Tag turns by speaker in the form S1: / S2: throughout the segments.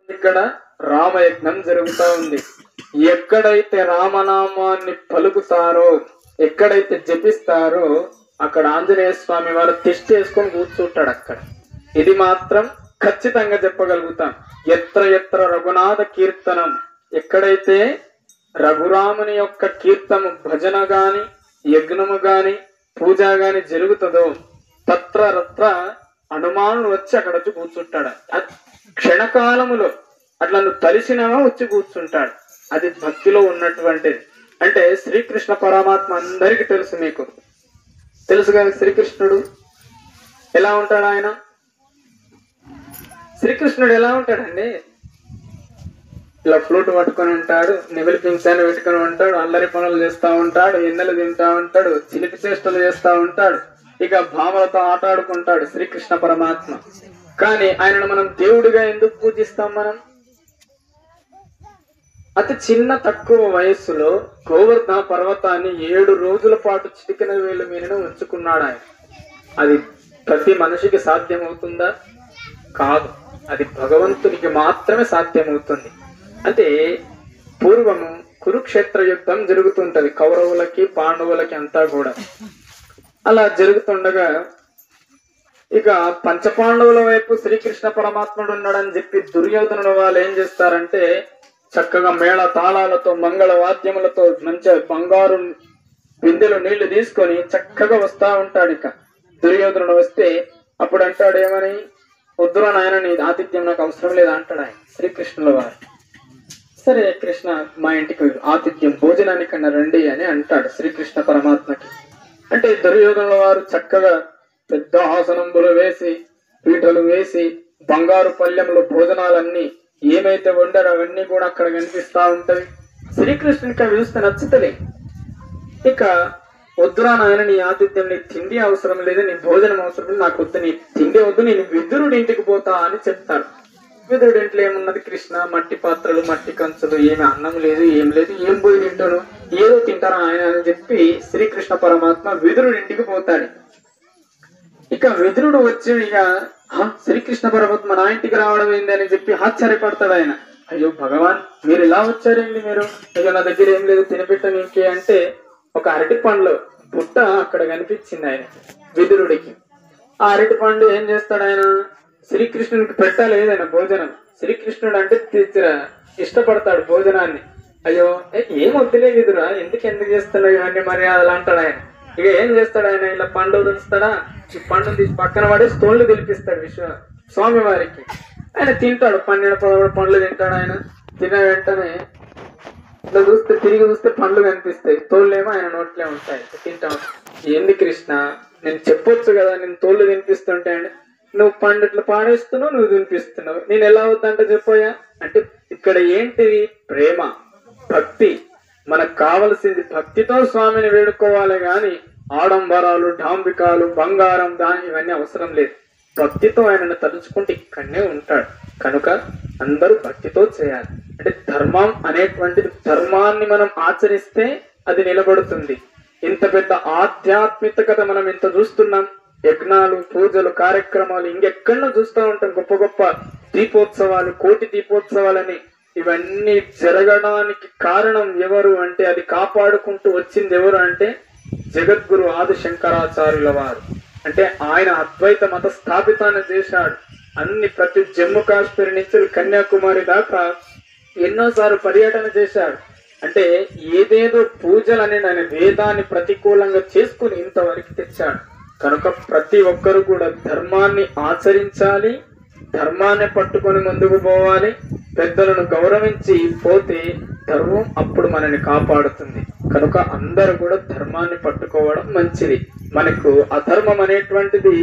S1: ఇక్కడ రామయజ్ఞం జరుగుతా ఉంది. ఎక్కడైతే రామనామాన్ని పలుకుతారో, ఎక్కడైతే జపిస్తారో అక్కడ ఆంజనేయ స్వామి వారు తిష్ట వేసుకొని కూర్చుంటాడు అక్కడ. ఇది మాత్రం ఖచ్చితంగా చెప్పగలుగుతాం. ఎత్ర ఎత్ర రఘునాథ కీర్తనం, ఎక్కడైతే రఘురాముని యొక్క కీర్తము భజన గాని యజ్ఞము గాని పూజ గాని జరుగుతుందో తత్ర రత్ర హనుమానుడు వచ్చి అక్కడ వచ్చి కూర్చుంటాడు. క్షణకాలములో అట్లా నువ్వు తలిసినవా వచ్చి కూర్చుంటాడు. అది భక్తిలో ఉన్నటువంటిది. అంటే శ్రీకృష్ణ పరమాత్మ అందరికీ తెలుసు, మీకు తెలుసు కదా శ్రీకృష్ణుడు ఎలా ఉంటాడు. ఆయన శ్రీకృష్ణుడు ఎలా ఉంటాడండి? ఇలా ఫ్లూట్ పట్టుకొని ఉంటాడు, నెమిలి పింఛాన్ని పెట్టుకొని ఉంటాడు, అల్లరి పనులు చేస్తూ ఉంటాడు, ఎన్నెలు తింటా ఉంటాడు, చిలిపి చేష్టలు చేస్తూ ఉంటాడు, ఇక భామలతో ఆట ఆడుకుంటాడు శ్రీకృష్ణ పరమాత్మ. కానీ ఆయనను మనం దేవుడిగా ఎందుకు పూజిస్తాం? మనం అతి చిన్న తక్కువ వయస్సులో గోవర్ధన పర్వతాన్ని 7 రోజుల పాటు చిటికెన వేలు మీద ఉంచుకున్నాడు ఆయన. అది ప్రతి మనిషికి సాధ్యమవుతుందా? కాదు, అది భగవంతునికి మాత్రమే సాధ్యమవుతుంది. అంటే పూర్వము కురుక్షేత్ర యుద్ధం జరుగుతుంటది, కౌరవులకి పాండవులకి అంతా కూడా. అలా జరుగుతుండగా ఇక పంచపాండవుల వైపు శ్రీకృష్ణ పరమాత్ముడు ఉన్నాడని చెప్పి దుర్యోధనుడు వాళ్ళు ఏం చేస్తారంటే చక్కగా మేళ తాళాలతో మంగళ వాద్యములతో మంచి బంగారు బిందెలు నీళ్లు తీసుకొని చక్కగా వస్తా ఉంటాడు. ఇక దుర్యోధనుడు వస్తే అప్పుడు అంటాడు ఏమని, వద్దురా నాయన, నీ ఆతిథ్యం నాకు అవసరం లేదా అంటాడు ఆయన శ్రీకృష్ణుల వారు. సరే కృష్ణ, మా ఇంటికి ఆతిథ్యం భోజనానికన్నా రండి అని అంటాడు శ్రీకృష్ణ పరమాత్మకి. అంటే దుర్యోధనుల వారు చక్కగా పెద్ద ఆసనంబులు వేసి పీటలు వేసి బంగారు పల్లెములు భోజనాలన్నీ ఏమైతే వండారో అవన్నీ కూడా అక్కడ కనిపిస్తా ఉంటవి. శ్రీకృష్ణునికి అవి చూస్తే నచ్చుతలే. ఇక వద్దురా నాయన, నీ ఆతిథ్యం, నీ తిండి అవసరం లేదు, నీ భోజనం అవసరం లేదు, నాకు వద్దు, నీ తిండి వద్దు, నేను విదురుడి ఇంటికి పోతా అని చెప్తాడు. విదురుడి ఇంట్లో ఏమున్నది కృష్ణ? మట్టి పాత్రలు, మట్టి కంచులు, ఏమి అన్నం లేదు, ఏం లేదు, ఏం పోయి తింటాను, ఏదో తింటారా ఆయన అని చెప్పి శ్రీకృష్ణ పరమాత్మ విదురుడి ఇంటికి పోతాడు. ఇక విదురుడు వచ్చి ఇక శ్రీకృష్ణ పరమాత్మ నా ఇంటికి రావడం ఏంది అని చెప్పి ఆశ్చర్యపడతాడు ఆయన. అయ్యో భగవాన్, మీరు ఇలా వచ్చారేంటి? మీరు అయ్యో నా దగ్గర ఏం లేదు తినిపెట్టనీకే అంటే ఒక అరటి పండ్లు బుట్ట అక్కడ కనిపించింది ఆయన విదురుడికి. ఆ అరటి పండు ఏం చేస్తాడు ఆయన? శ్రీకృష్ణునికి పెట్టాలి ఏదైనా భోజనం. శ్రీకృష్ణుడు అంటే ఇష్టపడతాడు భోజనాన్ని. అయ్యో ఏం వద్దులే విదురా, ఎందుకు చేస్తున్నావు ఇవన్నీ మర్యాదలు అంటాడు ఆయన. ఇక ఏం చేస్తాడు ఆయన? ఇలా పండు తెలుస్తాడా, ఈ పండు తీసి పక్కన పడేసి తోళ్ళు తెలిపిస్తాడు స్వామి వారికి. ఆయన తింటాడు, 12-13 పండ్లు తింటాడు ఆయన. తిన వెంటనే ఇట్లా చూస్తే తిరిగి చూస్తే పండ్లు కనిపిస్తాయి, తోళ్ళేమో ఆయన నోట్లే ఉంటాయి. తింటాం. ఏంది కృష్ణ, నేను చెప్పొచ్చు కదా, నేను తోళ్ళు తినిపిస్తుంటే అండి, నువ్వు పండు ఇట్లా పాడేస్తున్నావు, నువ్వు తినిపిస్తున్నావు, నేను ఎలా అవుతాంటే చెప్పోయా అంటే ఇక్కడ ఏంటిది? ప్రేమ, భక్తి. మనకు కావలసింది భక్తితో స్వామిని వేడుకోవాలి గాని ఆడంబరాలు, డాంబికాలు, బంగారం ఇవన్నీ అవసరం లేదు. భక్తితో ఆయనను తలుచుకుంటే ఇక్కడనే ఉంటాడు. కనుక అందరూ భక్తితో చేయాలి. అంటే ధర్మం అనేటువంటిది, ధర్మాన్ని మనం ఆచరిస్తే అది నిలబడుతుంది. ఇంత పెద్ద ఆధ్యాత్మికత మనం ఇంత చూస్తున్నాం. యజ్ఞాలు, పూజలు, కార్యక్రమాలు ఇంకెక్కడో చూస్తూ ఉంటాం. గొప్ప గొప్ప దీపోత్సవాలు, కోటి దీపోత్సవాలని. ఇవన్నీ జరగడానికి కారణం ఎవరు అంటే, అది కాపాడుకుంటూ వచ్చింది ఎవరు అంటే జగద్గురు ఆది శంకరాచార్యుల వారు. అంటే ఆయన అద్వైత మత స్థాపితాన్ని చేశాడు. ప్రతి జమ్మూ కాశ్మీర్ నుంచి కన్యాకుమారి దాకా ఎన్నోసార్లు పర్యటన చేశాడు. అంటే ఏదేదో పూజలు అనేది ఆయన వేదాన్ని ప్రతికూలంగా చేసుకుని ఇంతవరకు తెచ్చాడు. కనుక ప్రతి ఒక్కరు కూడా ధర్మాన్ని ఆచరించాలి, ధర్మాన్ని పట్టుకొని ముందుకు పోవాలి. పెద్దలను గౌరవించి పోతే ధర్మం అప్పుడు మనని కాపాడుతుంది. కనుక అందరూ కూడా ధర్మాన్ని పట్టుకోవడం మంచిది. మనకు అధర్మం అనేటువంటిది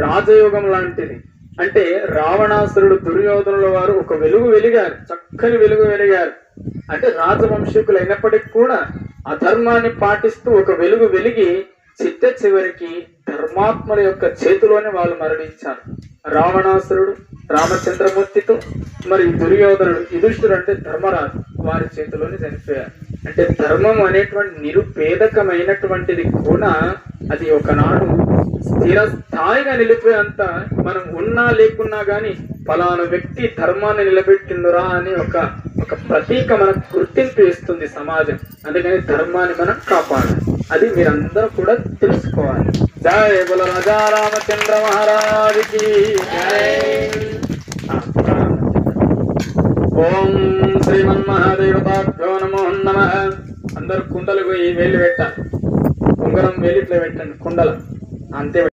S1: రాజయోగం లాంటిది. అంటే రావణాసురుడు, దుర్యోధనుల వారు ఒక వెలుగు వెలిగారు, చక్కని వెలుగు వెలిగారు. అంటే రాజవంశీకులు అయినప్పటికీ కూడా అధర్మాన్ని పాటిస్తూ ఒక వెలుగు వెలిగి చివరికి ధర్మాత్మల యొక్క చేతిలోనే వాళ్ళు మరణించారు. రావణాసురుడు రామచంద్రమూర్తితో, మరి దుర్యోధనుడు యుధిష్ఠిరుడు అంటే ధర్మరాజు వారి చేతిలోనే చనిపోయారు. అంటే ధర్మం అనేటువంటి నిరుపేదకమైనటువంటిది కూడా అది ఒకనాడు స్థిరస్థాయిగా నిలిపేంత మనం ఉన్నా లేకున్నా గాని ఫలానా వ్యక్తి ధర్మాన్ని నిలబెట్టిండురా అని ఒక ప్రతీక మనకు గుర్తింపు ఇస్తుంది సమాజం. అందుకని ధర్మాన్ని మనం కాపాడాలి. అది మీరందరూ కూడా తెలుసుకోవాలి. జయ బోలో రాజా రామచంద్ర మహారాజుకి ఓం శ్రీమన్మహాదేవతాభ్యో నమో నమః. అందరు కుండలకు ఈ వేలు పెట్టాలి. ఉంగరం వేలిట్లో పెట్టండి కుండల అంతే.